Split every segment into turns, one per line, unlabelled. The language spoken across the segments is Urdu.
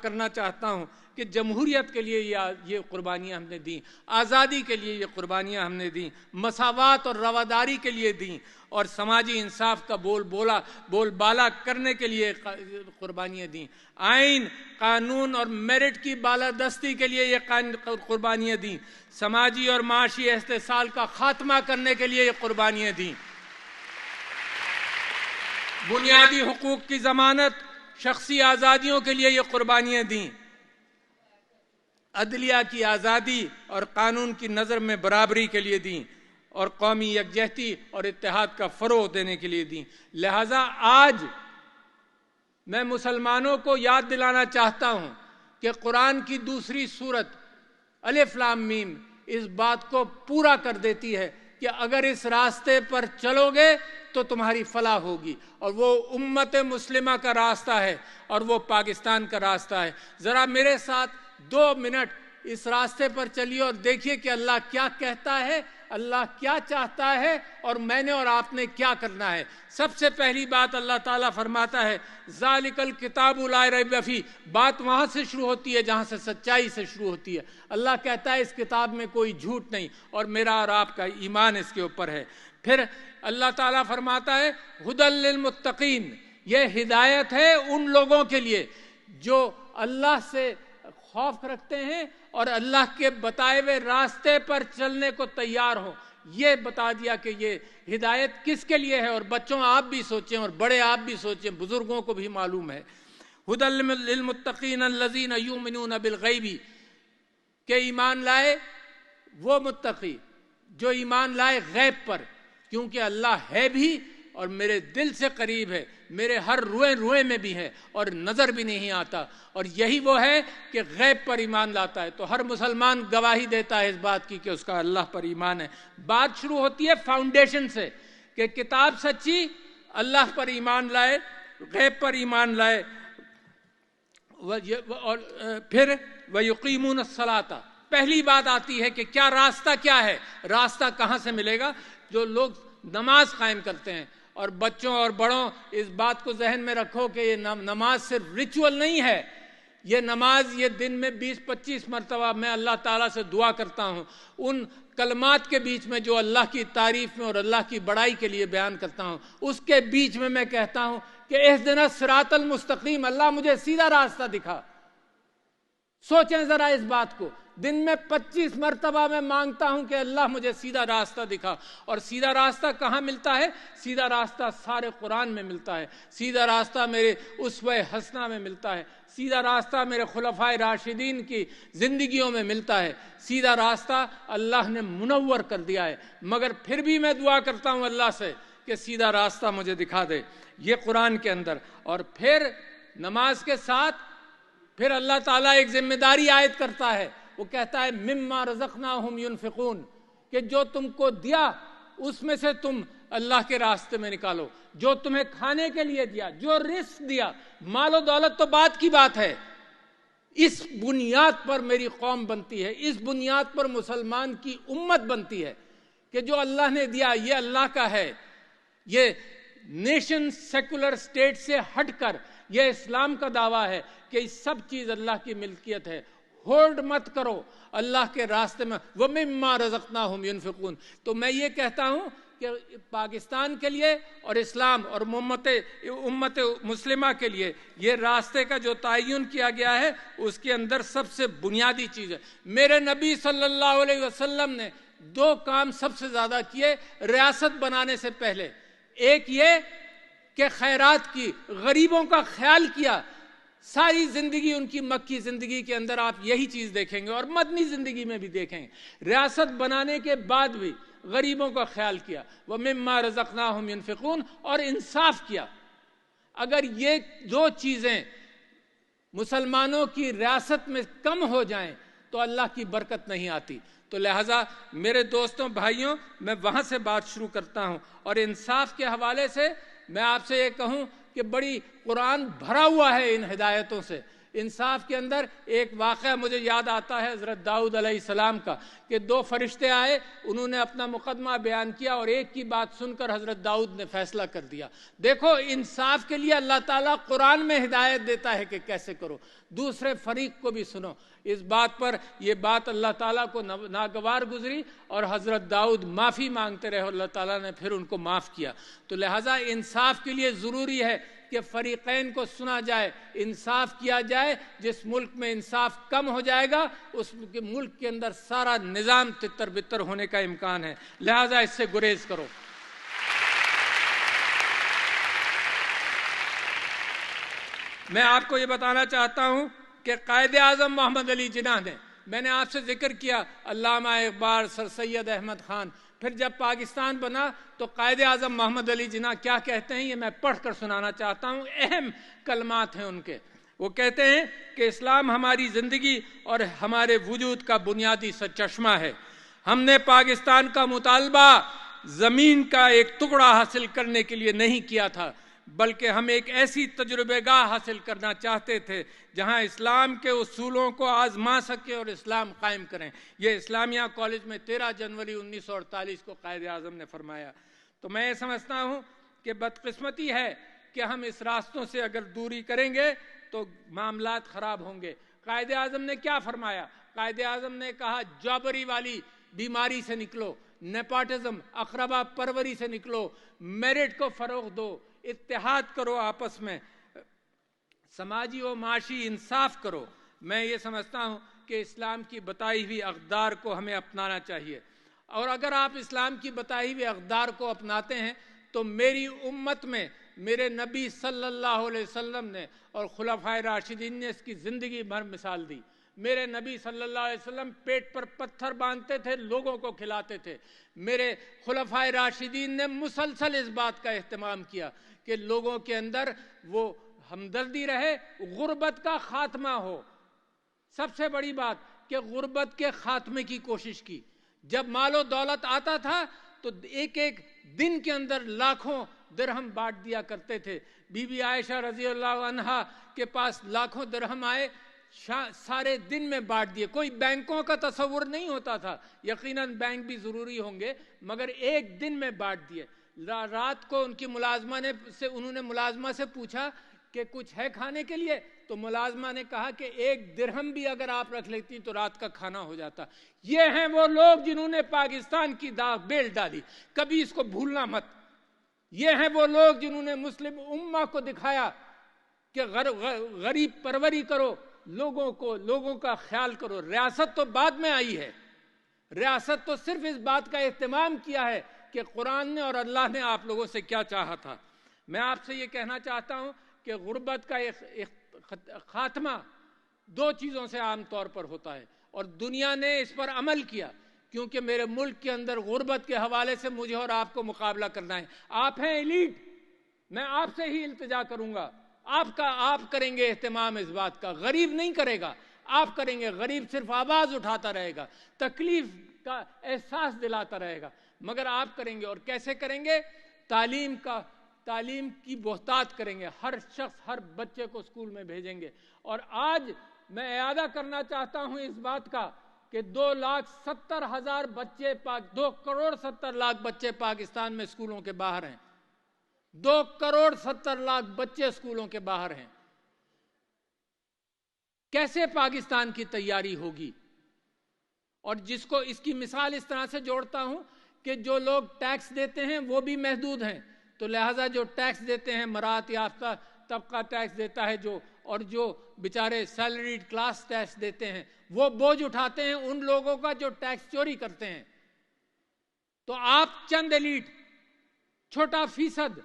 کرنا چاہتا ہوں کہ جمہوریت کے لیے یہ قربانیاں ہم نے دیں، آزادی کے لیے یہ قربانیاں ہم نے دیں، مساوات اور رواداری کے لیے دیں، اور سماجی انصاف کا بول بالا کرنے کے لیے قربانیاں دیں، آئین، قانون اور میرٹ کی بالادستی کے لیے یہ قربانیاں دیں، سماجی اور معاشی استحصال کا خاتمہ کرنے کے لیے یہ قربانیاں دیں، بنیادی حقوق کی ضمانت، شخصی آزادیوں کے لیے یہ قربانیاں دیں، عدلیہ کی آزادی اور قانون کی نظر میں برابری کے لیے دیں، اور قومی یکجہتی اور اتحاد کا فروغ دینے کے لیے دیں۔ لہٰذا آج میں مسلمانوں کو یاد دلانا چاہتا ہوں کہ قرآن کی دوسری سورت الف لام میم اس بات کو پورا کر دیتی ہے کہ اگر اس راستے پر چلو گے تو تمہاری فلاح ہوگی، اور وہ امت مسلمہ کا راستہ ہے اور وہ پاکستان کا راستہ ہے۔ ذرا میرے ساتھ 2 منٹ اس راستے پر چلیے اور دیکھیے کہ اللہ کیا کہتا ہے، اللہ کیا چاہتا ہے، اور میں نے اور آپ نے کیا کرنا ہے۔ سب سے پہلی بات اللہ تعالیٰ فرماتا ہے ذالک الکتاب لا ریب فیہ، بات وہاں سے شروع ہوتی ہے جہاں سے سچائی سے شروع ہوتی ہے۔ اللہ کہتا ہے اس کتاب میں کوئی جھوٹ نہیں، اور میرا اور آپ کا ایمان اس کے اوپر ہے۔ پھر اللہ تعالیٰ فرماتا ہے ھدی للمتقین، یہ ہدایت ہے ان لوگوں کے لیے جو اللہ سے خوف رکھتے ہیں اور اللہ کے بتائے ہوئے راستے پر چلنے کو تیار ہوں۔ یہ بتا دیا کہ یہ ہدایت کس کے لیے ہے، اور بچوں آپ بھی سوچیں اور بڑے آپ بھی سوچیں، بزرگوں کو بھی معلوم ہے۔ ھدی للمتقین الذین یؤمنون بالغیب، کہ ایمان لائے وہ متقی جو ایمان لائے غیب پر، کیونکہ اللہ ہے بھی اور میرے دل سے قریب ہے، میرے ہر روئے میں بھی ہے اور نظر بھی نہیں آتا، اور یہی وہ ہے کہ غیب پر ایمان لاتا ہے۔ تو ہر مسلمان گواہی دیتا ہے اس بات کی کہ اس کا اللہ پر ایمان ہے۔ بات شروع ہوتی ہے فاؤنڈیشن سے کہ کتاب سچی، اللہ پر ایمان لائے، غیب پر ایمان لائے، اور پھر وَيُقِيمُونَ الصَّلَاةَ، پہلی بات آتی ہے کہ کیا راستہ کیا ہے، راستہ کہاں سے ملے گا؟ جو لوگ نماز قائم کرتے ہیں، اور بچوں اور بڑوں اس بات کو ذہن میں رکھو کہ یہ نماز صرف ریچول نہیں ہے، یہ نماز یہ دن میں 20-25 مرتبہ میں اللہ تعالیٰ سے دعا کرتا ہوں، ان کلمات کے بیچ میں جو اللہ کی تعریف میں اور اللہ کی بڑائی کے لیے بیان کرتا ہوں، اس کے بیچ میں کہتا ہوں کہ اہدنا الصراط المستقیم، اللہ مجھے سیدھا راستہ دکھا۔ سوچیں ذرا اس بات کو، دن میں 25 مرتبہ میں مانگتا ہوں کہ اللہ مجھے سیدھا راستہ دکھا، اور سیدھا راستہ کہاں ملتا ہے؟ سیدھا راستہ سارے قرآن میں ملتا ہے، سیدھا راستہ میرے اسوہ حسنہ میں ملتا ہے، سیدھا راستہ میرے خلفائے راشدین کی زندگیوں میں ملتا ہے، سیدھا راستہ اللہ نے منور کر دیا ہے۔ مگر پھر بھی میں دعا کرتا ہوں اللہ سے کہ سیدھا راستہ مجھے دکھا دے، یہ قرآن کے اندر۔ اور پھر نماز کے ساتھ پھر اللہ تعالیٰ ایک ذمہ داری عائد کرتا ہے، وہ کہتا ہے مما رزقناہم ینفقون، کہ جو تم کو دیا اس میں سے تم اللہ کے راستے میں نکالو، جو تمہیں کھانے کے لیے دیا، جو رزق دیا، مال و دولت تو بات کی بات ہے، اس بنیاد پر میری قوم بنتی ہے، اس بنیاد پر مسلمان کی امت بنتی ہے کہ جو اللہ نے دیا یہ اللہ کا ہے۔ یہ نیشن سیکولر سٹیٹ سے ہٹ کر یہ اسلام کا دعویٰ ہے کہ یہ سب چیز اللہ کی ملکیت ہے، ہولڈ مت کرو اللہ کے راستے میں، وَمِمَّا رَزَقْنَاهُمْ يُنْفِقُونَ۔ تو میں یہ کہتا ہوں کہ پاکستان کے لیے اور اسلام اور امت مسلمہ کے لیے یہ راستے کا جو تعین کیا گیا ہے اس کے اندر سب سے بنیادی چیز ہے۔ میرے نبی صلی اللہ علیہ وسلم نے 2 کام سب سے زیادہ کیے ریاست بنانے سے پہلے، ایک یہ کہ خیرات کی، غریبوں کا خیال کیا۔ ساری زندگی ان کی مکی زندگی کے اندر آپ یہی چیز دیکھیں گے، اور مدنی زندگی میں بھی دیکھیں گے، ریاست بنانے کے بعد بھی غریبوں کا خیال کیا، وَمِمَّا رَزَقْنَاهُمْ يُنْفِقُونَ، اور انصاف کیا۔ اگر یہ 2 چیزیں مسلمانوں کی ریاست میں کم ہو جائیں تو اللہ کی برکت نہیں آتی۔ تو لہٰذا میرے دوستوں بھائیوں، میں وہاں سے بات شروع کرتا ہوں، اور انصاف کے حوالے سے میں آپ سے یہ کہوں کہ بڑی قرآن بھرا ہوا ہے ان ہدایتوں سے انصاف کے اندر ایک واقعہ مجھے یاد آتا ہے حضرت داؤد علیہ السلام کا، کہ 2 فرشتے آئے، انہوں نے اپنا مقدمہ بیان کیا اور ایک کی بات سن کر حضرت داؤد نے فیصلہ کر دیا۔ دیکھو انصاف کے لیے اللہ تعالیٰ قرآن میں ہدایت دیتا ہے کہ کیسے کرو، دوسرے فریق کو بھی سنو۔ اس بات پر یہ بات اللہ تعالیٰ کو ناگوار گزری اور حضرت داؤد معافی مانگتے رہے، اللہ تعالیٰ نے پھر ان کو معاف کیا۔ تو لہٰذا انصاف کے لیے ضروری ہے کہ فریقین کو سنا جائے، انصاف کیا جائے۔ جس ملک میں انصاف کم ہو جائے گا اس ملک کے اندر سارا نظام تتر بتر ہونے کا امکان ہے، لہٰذا اس سے گریز کرو۔ میں آپ کو یہ بتانا چاہتا ہوں کہ قائد اعظم محمد علی جناح نے، میں نے آپ سے ذکر کیا علامہ اقبال، سر سید احمد خان، پھر جب پاکستان بنا تو قائد اعظم محمد علی جناح کیا کہتے ہیں، یہ میں پڑھ کر سنانا چاہتا ہوں، اہم کلمات ہیں ان کے۔ وہ کہتے ہیں کہ اسلام ہماری زندگی اور ہمارے وجود کا بنیادی سرچشمہ ہے۔ ہم نے پاکستان کا مطالبہ زمین کا ایک ٹکڑا حاصل کرنے کے لیے نہیں کیا تھا، بلکہ ہم ایک ایسی تجربہ گاہ حاصل کرنا چاہتے تھے جہاں اسلام کے اصولوں کو آزما سکیں اور اسلام قائم کریں۔ یہ اسلامیہ کالج میں 13 جنوری 1948 کو قائد اعظم نے فرمایا۔ تو میں یہ سمجھتا ہوں کہ بدقسمتی ہے کہ ہم اس راستوں سے اگر دوری کریں گے تو معاملات خراب ہوں گے۔ قائد اعظم نے کیا فرمایا؟ قائد اعظم نے کہا جابری والی بیماری سے نکلو، نیپاٹزم، اقربا پروری سے نکلو، میرٹ کو فروغ دو، اتحاد کرو آپس میں، سماجی و معاشی انصاف کرو۔ میں یہ سمجھتا ہوں کہ اسلام کی بتائی ہوئی اقدار کو ہمیں اپنانا چاہیے، اور اگر آپ اسلام کی بتائی ہوئی اقدار کو اپناتے ہیں تو میری امت میں میرے نبی صلی اللہ علیہ وسلم نے اور خلفائے راشدین نے اس کی زندگی بھر مثال دی۔ میرے نبی صلی اللہ علیہ وسلم پیٹ پر پتھر باندھتے تھے، لوگوں کو کھلاتے تھے۔ میرے خلفائے راشدین نے مسلسل اس بات کا اہتمام کیا کہ لوگوں کے اندر وہ ہمدردی رہے، غربت کا خاتمہ ہو۔ سب سے بڑی بات کہ غربت کے خاتمے کی کوشش کی۔ جب مال و دولت آتا تھا تو ایک ایک دن کے اندر لاکھوں درہم بانٹ دیا کرتے تھے۔ بی بی عائشہ رضی اللہ عنہا کے پاس لاکھوں درہم آئے، سارے دن میں بانٹ دیے۔ کوئی بینکوں کا تصور نہیں ہوتا تھا، یقیناً بینک بھی ضروری ہوں گے، مگر ایک دن میں بانٹ دیے۔ رات کو ان کی انہوں نے ملازمہ سے پوچھا کہ کچھ ہے کھانے کے لیے، تو ملازمہ نے کہا کہ 1 درہم بھی اگر آپ رکھ لیتی تو رات کا کھانا ہو جاتا۔ یہ ہیں وہ لوگ جنہوں نے پاکستان کی بیل ڈالی، کبھی اس کو بھولنا مت۔ یہ ہیں وہ لوگ جنہوں نے مسلم امہ کو دکھایا کہ غریب پروری کرو، لوگوں کا خیال کرو۔ ریاست تو بعد میں آئی ہے، ریاست تو صرف اس بات کا اہتمام کیا ہے کہ قرآن نے اور اللہ نے آپ لوگوں سے کیا چاہا تھا۔ میں آپ سے یہ کہنا چاہتا ہوں کہ غربت کا خاتمہ 2 چیزوں سے عام طور پر ہوتا ہے، اور دنیا نے اس پر عمل کیا، کیونکہ میرے ملک کے اندر غربت کے حوالے سے مجھے اور آپ کو مقابلہ کرنا ہے۔ آپ ہیں ایلیٹ، میں آپ سے ہی التجا کروں گا، آپ کریں گے اہتمام اس بات کا، غریب نہیں کرے گا، آپ کریں گے۔ غریب صرف آواز اٹھاتا رہے گا، تکلیف کا احساس دلاتا رہے گا، مگر آپ کریں گے۔ اور کیسے کریں گے؟ تعلیم کی بہتات کریں گے، ہر شخص ہر بچے کو اسکول میں بھیجیں گے۔ اور آج میں اعادہ کرنا چاہتا ہوں اس بات کا کہ 2,70,000 بچے 2,70,00,000 بچے پاکستان میں اسکولوں کے باہر ہیں۔ 2,70,00,000 بچے اسکولوں کے باہر ہیں۔ کیسے پاکستان کی تیاری ہوگی؟ اور جس کو اس کی مثال اس طرح سے جوڑتا ہوں کہ جو لوگ ٹیکس دیتے ہیں وہ بھی محدود ہیں، تو لہٰذا جو ٹیکس دیتے ہیں، مراعات یافتہ طبقہ ٹیکس دیتا ہے اور جو بیچارے سیلریڈ کلاس ٹیکس دیتے ہیں، وہ بوجھ اٹھاتے ہیں ان لوگوں کا جو ٹیکس چوری کرتے ہیں۔ تو آپ چند ایلیٹ، چھوٹا فیصد،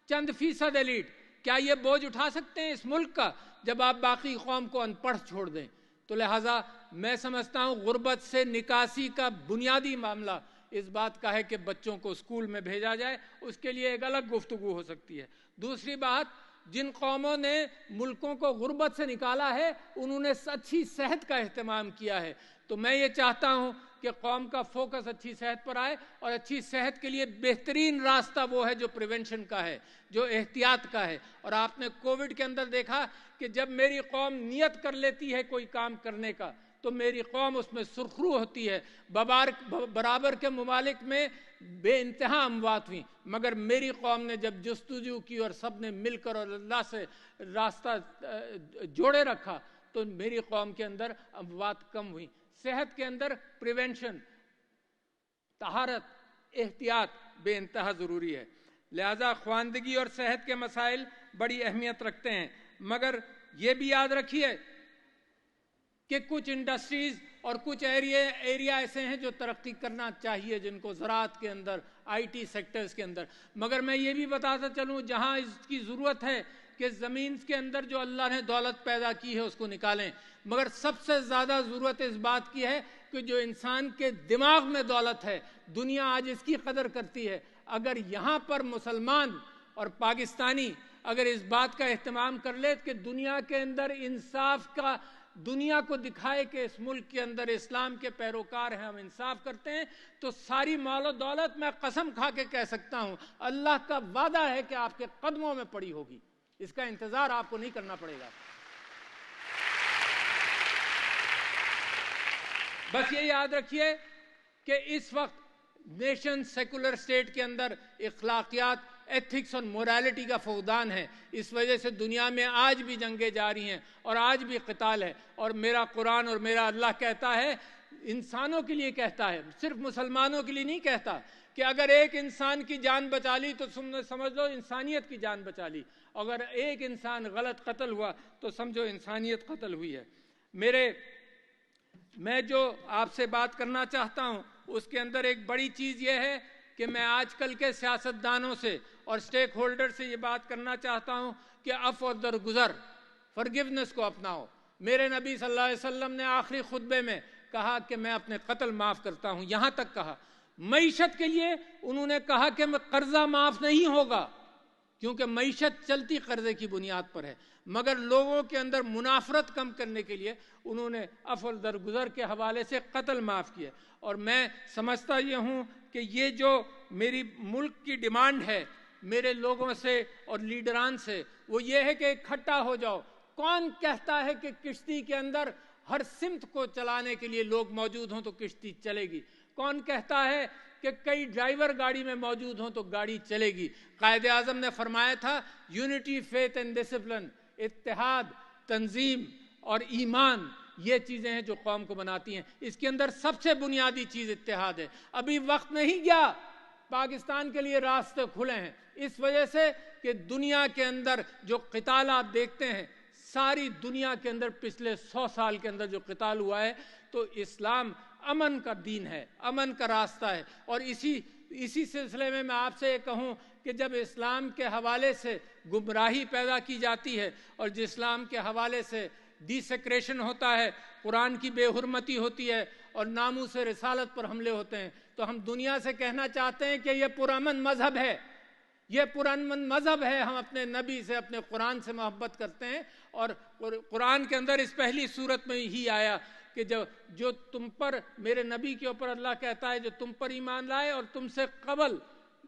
چند فیصد ایلیٹ، کیا یہ بوجھ اٹھا سکتے ہیں اس ملک کا جب آپ باقی قوم کو ان پڑھ چھوڑ دیں؟ تو لہٰذا میں سمجھتا ہوں غربت سے نکاسی کا بنیادی معاملہ اس بات کا ہے کہ بچوں کو اسکول میں بھیجا جائے، اس کے لیے ایک الگ گفتگو ہو سکتی ہے۔ دوسری بات، جن قوموں نے ملکوں کو غربت سے نکالا ہے انہوں نے اچھی صحت کا اہتمام کیا ہے. تو میں یہ چاہتا ہوں کہ قوم کا فوکس اچھی صحت پر آئے، اور اچھی صحت کے لیے بہترین راستہ وہ ہے جو پریونشن کا ہے، جو احتیاط کا ہے. اور آپ نے کووڈ کے اندر دیکھا کہ جب میری قوم نیت کر لیتی ہے کوئی کام کرنے کا تو میری قوم اس میں سرخرو ہوتی ہے. برابر کے ممالک میں بے انتہا اموات ہوئیں، مگر میری قوم نے جب جستجو کی اور سب نے مل کر اور اللہ سے راستہ جوڑے رکھا تو میری قوم کے اندر اموات کم ہوئیں. صحت کے اندر پریونشن، طہارت، احتیاط بے انتہا ضروری ہے. لہذا خواندگی اور صحت کے مسائل بڑی اہمیت رکھتے ہیں. مگر یہ بھی یاد رکھیے کہ کچھ انڈسٹریز اور کچھ ایریا ایسے ہیں جو ترقی کرنا چاہیے، جن کو زراعت کے اندر، آئی ٹی سیکٹرز کے اندر. مگر میں یہ بھی بتاتا چلوں جہاں اس کی ضرورت ہے کہ زمین کے اندر جو اللہ نے دولت پیدا کی ہے اس کو نکالیں. مگر سب سے زیادہ ضرورت اس بات کی ہے کہ جو انسان کے دماغ میں دولت ہے، دنیا آج اس کی قدر کرتی ہے. اگر یہاں پر مسلمان اور پاکستانی اگر اس بات کا اہتمام کر لے کہ دنیا کے اندر انصاف کا، دنیا کو دکھائے کہ اس ملک کے اندر اسلام کے پیروکار ہیں، ہم انصاف کرتے ہیں، تو ساری مال و دولت میں قسم کھا کے کہہ سکتا ہوں اللہ کا وعدہ ہے کہ آپ کے قدموں میں پڑی ہوگی. اس کا انتظار آپ کو نہیں کرنا پڑے گا. بس یہ یاد رکھیے کہ اس وقت نیشن سیکولر سٹیٹ کے اندر اخلاقیات، ایتھکس اور موریلٹی کا فقدان ہے. اس وجہ سے دنیا میں آج بھی جنگیں جاری ہیں اور آج بھی قتال ہے. اور میرا قرآن اور میرا اللہ کہتا ہے، انسانوں کے لیے کہتا ہے، صرف مسلمانوں کے لیے نہیں کہتا، کہ اگر ایک انسان کی جان بچا لی تو سمجھ لو انسانیت کی جان بچا لی. اگر ایک انسان غلط قتل ہوا تو سمجھو انسانیت قتل ہوئی ہے. میں جو آپ سے بات کرنا چاہتا ہوں اس کے اندر ایک بڑی چیز یہ ہے کہ میں آج کل کے سیاستدانوں سے اور سٹیک ہولڈر سے یہ بات کرنا چاہتا ہوں کہ عفو اور درگزر، فرگیونس کو اپناؤ. میرے نبی صلی اللہ علیہ وسلم نے آخری خطبے میں کہا کہ میں اپنے قتل معاف کرتا ہوں. یہاں تک کہا معیشت کے لیے انہوں نے کہا کہ قرضہ معاف نہیں ہوگا، کیونکہ معیشت چلتی قرضے کی بنیاد پر ہے. مگر لوگوں کے اندر منافرت کم کرنے کے لیے انہوں نے عفو درگزر کے حوالے سے قتل معاف کیا. اور میں سمجھتا یہ ہوں کہ یہ جو میری ملک کی ڈیمانڈ ہے میرے لوگوں سے اور لیڈران سے، وہ یہ ہے کہ اکٹھا ہو جاؤ. کون کہتا ہے کہ کشتی کے اندر ہر سمت کو چلانے کے لیے لوگ موجود ہوں تو کشتی چلے گی؟ کون کہتا ہے کہ کئی ڈرائیور گاڑی میں موجود ہوں تو گاڑی چلے گی؟ قائد اعظم نے فرمایا تھا یونٹی، فیتھ اینڈ ڈسپلن، اتحاد، تنظیم اور ایمان، یہ چیزیں ہیں جو قوم کو بناتی ہیں. اس کے اندر سب سے بنیادی چیز اتحاد ہے. ابھی وقت نہیں گیا، پاکستان کے لیے راستے کھلے ہیں اس وجہ سے کہ دنیا کے اندر جو قتال آپ دیکھتے ہیں، ساری دنیا کے اندر پچھلے 100 سال کے اندر جو قتال ہوا ہے، تو اسلام امن کا دین ہے، امن کا راستہ ہے. اور اسی سلسلے میں آپ سے یہ کہوں کہ جب اسلام کے حوالے سے گمراہی پیدا کی جاتی ہے اور جس اسلام کے حوالے سے ڈیسیکریشن ہوتا ہے، قرآن کی بے حرمتی ہوتی ہے اور ناموس رسالت پر حملے ہوتے ہیں، تو ہم دنیا سے کہنا چاہتے ہیں کہ یہ پرامن مذہب ہے، یہ پرامن مذہب ہے. ہم اپنے نبی سے، اپنے قرآن سے محبت کرتے ہیں. اور قرآن کے اندر اس پہلی صورت میں ہی آیا کہ جو تم پر، میرے نبی کے اوپر اللہ کہتا ہے جو تم پر ایمان لائے اور تم سے قبل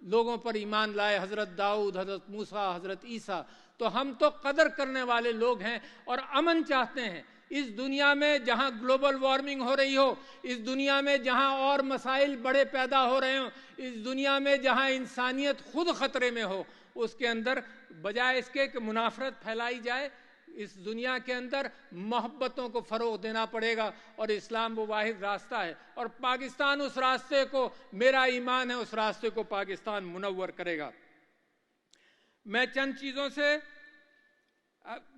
لوگوں پر ایمان لائے، حضرت داؤد، حضرت موسیٰ، حضرت عیسیٰ. تو ہم تو قدر کرنے والے لوگ ہیں اور امن چاہتے ہیں. اس دنیا میں جہاں گلوبل وارمنگ ہو رہی ہو، اس دنیا میں جہاں اور مسائل بڑے پیدا ہو رہے ہوں، اس دنیا میں جہاں انسانیت خود خطرے میں ہو، اس کے اندر بجائے اس کے کہ منافرت پھیلائی جائے، اس دنیا کے اندر محبتوں کو فروغ دینا پڑے گا. اور اسلام وہ واحد راستہ ہے اور پاکستان اس راستے کو، میرا ایمان ہے اس راستے کو پاکستان منور کرے گا. میں چند چیزوں سے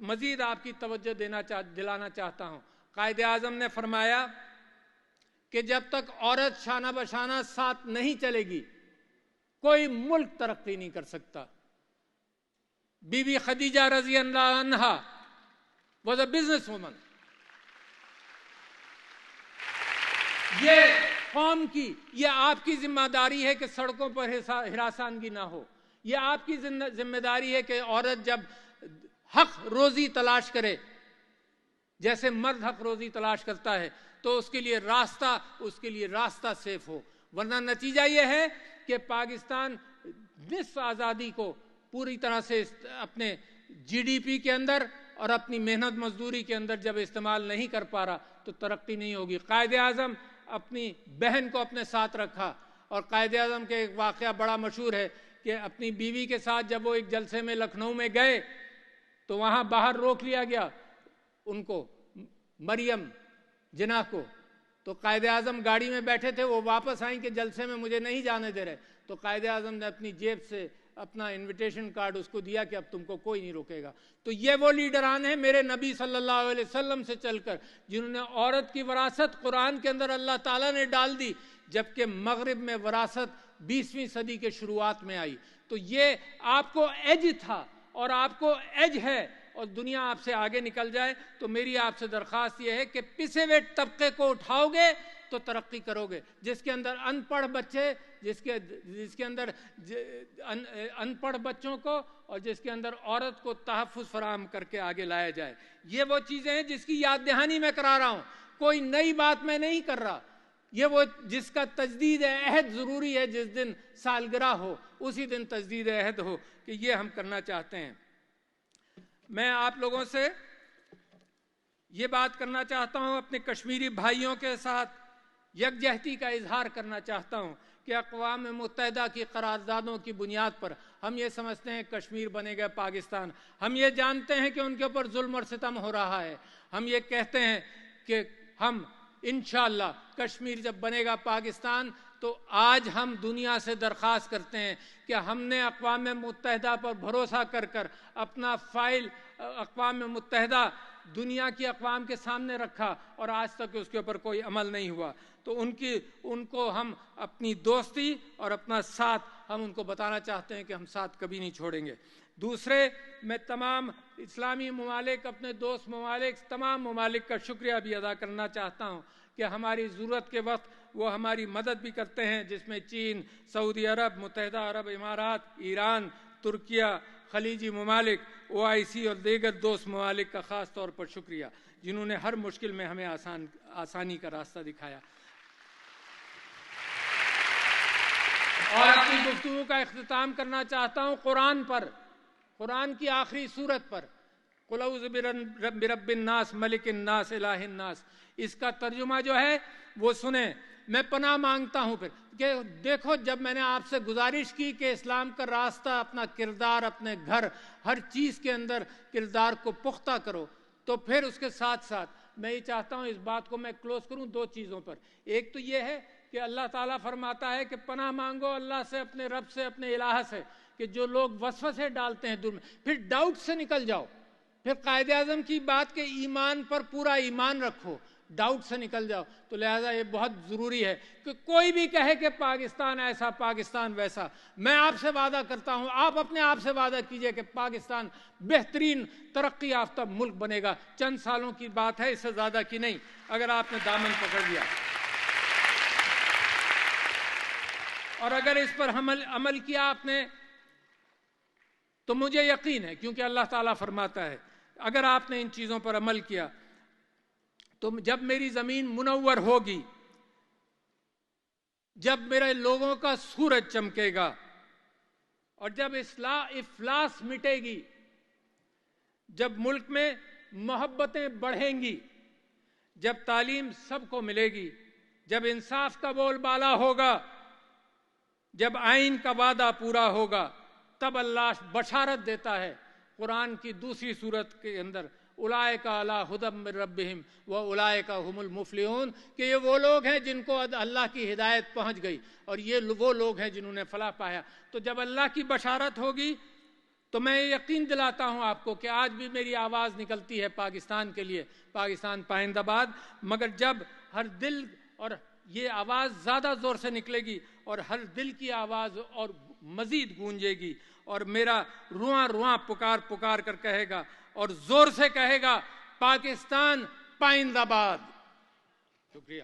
مزید آپ کی توجہ دلانا چاہتا ہوں. قائد اعظم نے فرمایا کہ جب تک عورت شانہ بشانہ ساتھ نہیں چلے گی کوئی ملک ترقی نہیں کر سکتا. بی بی خدیجہ رضی اللہ عنہا was a business woman. یہ قوم کی، یہ آپ کی ذمہ داری ہے کہ سڑکوں پر ہراساندگی نہ ہو. یہ آپ کی ذمہ داری ہے کہ عورت جب حق روزی تلاش کرے جیسے مرد حق روزی تلاش کرتا ہے تو اس کے لیے راستہ سیف ہو، ورنہ نتیجہ یہ ہے کہ پاکستان نصف آزادی کو پوری طرح سے اپنے جی ڈی پی کے اندر اور اپنی محنت مزدوری کے اندر جب استعمال نہیں کر پا رہا تو ترقی نہیں ہوگی۔ قائد اعظم اپنی بہن کو اپنے ساتھ رکھا، اور قائد اعظم کے ایک واقعہ بڑا مشہور ہے کہ اپنی بیوی کے ساتھ جب وہ ایک جلسے میں لکھنؤ میں گئے تو وہاں باہر روک لیا گیا ان کو، مریم جناح کو، تو قائد اعظم گاڑی میں بیٹھے تھے، وہ واپس آئیں کہ جلسے میں مجھے نہیں جانے دے رہے، تو قائد اعظم نے اپنی جیب سے اپنا انویٹیشن کارڈ اس کو دیا کہ اب تم کو کوئی نہیں روکے گا۔ تو یہ وہ لیڈران ہیں میرے نبی صلی اللہ علیہ وسلم سے چل کر جنہوں نے عورت کی وراثت قرآن کے اندر اللہ تعالیٰ نے ڈال دی، جبکہ مغرب میں وراثت 20ویں صدی کے شروعات میں آئی۔ تو یہ آپ کو ایج تھا اور آپ کو ایج ہے، اور دنیا آپ سے آگے نکل جائے تو میری آپ سے درخواست یہ ہے کہ پسے ہوئے طبقے کو اٹھاؤ گے تو ترقی کرو گے۔ جس کے اندر ان پڑھ بچے، جس کے اندر ان پڑھ بچوں کو اور جس کے اندر عورت کو تحفظ فراہم کر کے آگے لایا جائے، یہ وہ چیزیں ہیں جس کی یاد دہانی میں کرا رہا ہوں، کوئی نئی بات میں نہیں کر رہا۔ یہ وہ جس کا تجدید عہد ضروری ہے، جس دن سالگرہ ہو اسی دن تجدید عہد ہو، کہ یہ ہم کرنا چاہتے ہیں۔ میں آپ لوگوں سے یہ بات کرنا چاہتا ہوں، اپنے کشمیری بھائیوں کے ساتھ یکجہتی کا اظہار کرنا چاہتا ہوں کہ اقوام متحدہ کی قراردادوں کی بنیاد پر ہم یہ سمجھتے ہیں کشمیر بنے گا پاکستان، ہم یہ جانتے ہیں کہ ان کے اوپر ظلم اور ستم ہو رہا ہے، ہم یہ کہتے ہیں کہ ہم انشاءاللہ کشمیر جب بنے گا پاکستان تو آج ہم دنیا سے درخواست کرتے ہیں کہ ہم نے اقوام متحدہ پر بھروسہ کر کر اپنا فائل اقوام متحدہ دنیا کی اقوام کے سامنے رکھا اور آج تک اس کے اوپر کوئی عمل نہیں ہوا، تو ان کو ہم اپنی دوستی اور اپنا ساتھ ہم ان کو بتانا چاہتے ہیں کہ ہم ساتھ کبھی نہیں چھوڑیں گے۔ دوسرے، میں تمام اسلامی ممالک، اپنے دوست ممالک، تمام ممالک کا شکریہ بھی ادا کرنا چاہتا ہوں کہ ہماری ضرورت کے وقت وہ ہماری مدد بھی کرتے ہیں، جس میں چین، سعودی عرب، متحدہ عرب امارات، ایران، ترکیہ، خلیجی ممالک، OIC اور دیگر دوست ممالک کا خاص طور پر شکریہ، جنہوں نے ہر مشکل میں ہمیں آسانی کا راستہ دکھایا۔ اور اپنی گفتگو کا اختتام کرنا چاہتا ہوں قرآن پر، قرآن کی آخری سورت پر، قُلْ اعوذ برب الناس ملک الناس الہ الناس۔ اس کا ترجمہ جو ہے وہ سنیں۔ میں پناہ مانگتا ہوں پھر کہ دیکھو، جب میں نے آپ سے گزارش کی کہ اسلام کا راستہ، اپنا کردار، اپنے گھر، ہر چیز کے اندر کردار کو پختہ کرو، تو پھر اس کے ساتھ ساتھ میں یہ چاہتا ہوں اس بات کو میں کلوز کروں دو چیزوں پر۔ ایک تو یہ ہے کہ اللہ تعالیٰ فرماتا ہے کہ پناہ مانگو اللہ سے، اپنے رب سے، اپنے الہ سے، کہ جو لوگ وسوسے ڈالتے ہیں دل میں، پھر ڈاؤٹ سے نکل جاؤ۔ پھر قائد اعظم کی بات کہ ایمان پر پورا ایمان رکھو، ڈاؤٹ سے نکل جاؤ۔ تو لہٰذا یہ بہت ضروری ہے کہ کوئی بھی کہے کہ پاکستان ایسا، پاکستان ویسا، میں آپ سے وعدہ کرتا ہوں، آپ اپنے آپ سے وعدہ کیجئے کہ پاکستان بہترین ترقی یافتہ ملک بنے گا۔ چند سالوں کی بات ہے، اس سے زیادہ کی نہیں، اگر آپ نے دامن پکڑ لیا اور اگر اس پر عمل کیا آپ نے، تو مجھے یقین ہے، کیونکہ اللہ تعالیٰ فرماتا ہے اگر آپ نے ان چیزوں پر عمل کیا تو جب میری زمین منور ہوگی، جب میرے لوگوں کا سورج چمکے گا، اور جب افلاس مٹے گی، جب ملک میں محبتیں بڑھیں گی، جب تعلیم سب کو ملے گی، جب انصاف کا بول بالا ہوگا، جب آئین کا وعدہ پورا ہوگا، تب اللہ بشارت دیتا ہے قرآن کی دوسری سورت کے اندر، اولئک علی ھدی من ربہم واولئک ھم المفلحون، کہ یہ وہ لوگ ہیں جن کو اللہ کی ہدایت پہنچ گئی اور یہ وہ لوگ ہیں جنہوں نے فلاح پایا۔ تو جب اللہ کی بشارت ہوگی تو میں یقین دلاتا ہوں آپ کو کہ آج بھی میری آواز نکلتی ہے پاکستان کے لیے، پاکستان پائندہ باد، مگر جب ہر دل، اور یہ آواز زیادہ زور سے نکلے گی اور ہر دل کی آواز اور مزید گونجے گی، اور میرا رواں رواں پکار کر کہے گا اور زور سے کہے گا، پاکستان پائندہ باد۔ شکریہ۔